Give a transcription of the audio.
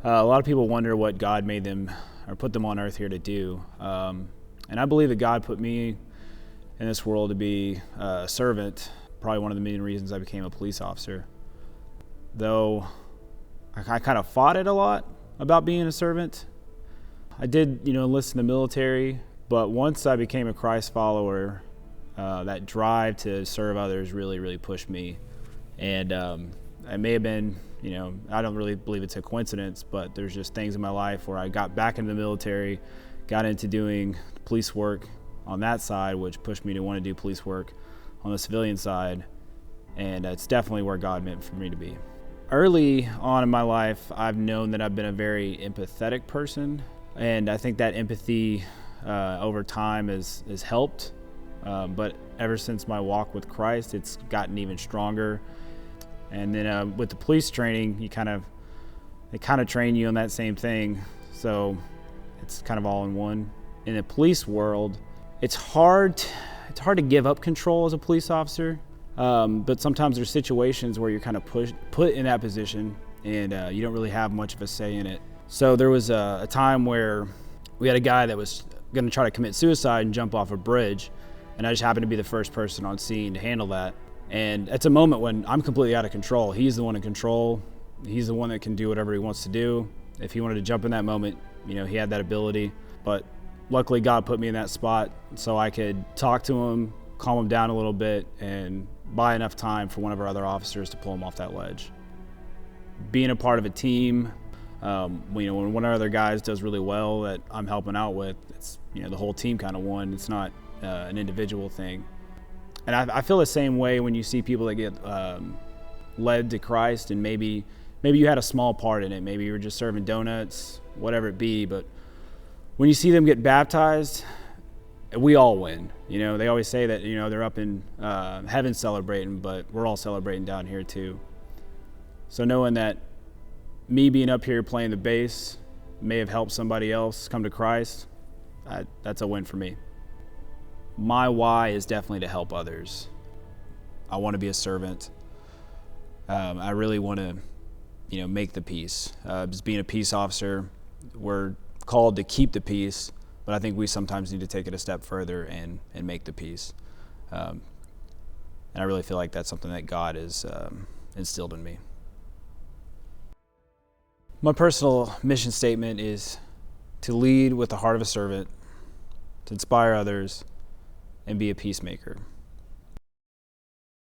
A lot of people wonder what God made them or put them on earth here to do. And I believe that God put me in this world to be a servant, probably one of the main reasons I became a police officer. Though I kind of fought it a lot about being a servant. I did, enlist in the military, but once I became a Christ follower, that drive to serve others really, really pushed me. And it may have been, I don't really believe it's a coincidence, but there's just things in my life where I got back into the military, got into doing police work on that side, which pushed me to want to do police work on the civilian side. And it's definitely where God meant for me to be. Early on in my life, I've known that I've been a very empathetic person. And I think that empathy over time has helped. But ever since my walk with Christ, it's gotten even stronger. And then with the police training, they kind of train you on that same thing. So it's kind of all in one. In the police world, it's hard to give up control as a police officer. But sometimes there's situations where you're kind of put in that position and you don't really have much of a say in it. So there was a time where we had a guy that was going to try to commit suicide and jump off a bridge. And I just happened to be the first person on scene to handle that. And it's a moment when I'm completely out of control. He's the one in control. He's the one that can do whatever he wants to do. If he wanted to jump in that moment, he had that ability. But luckily God put me in that spot so I could talk to him, calm him down a little bit, and buy enough time for one of our other officers to pull him off that ledge. Being a part of a team, when one of our other guys does really well that I'm helping out with, it's the whole team kind of won. It's not an individual thing. And I feel the same way when you see people that get led to Christ, and maybe you had a small part in it. Maybe you were just serving donuts, whatever it be. But when you see them get baptized, we all win. They always say that they're up in heaven celebrating, but we're all celebrating down here too. So knowing that me being up here playing the bass may have helped somebody else come to Christ, that's a win for me. My why is definitely to help others. I want to be a servant. I really want to, make the peace. Just being a peace officer, we're called to keep the peace, but I think we sometimes need to take it a step further and make the peace. And I really feel like that's something that God has instilled in me. My personal mission statement is to lead with the heart of a servant, to inspire others, and be a peacemaker.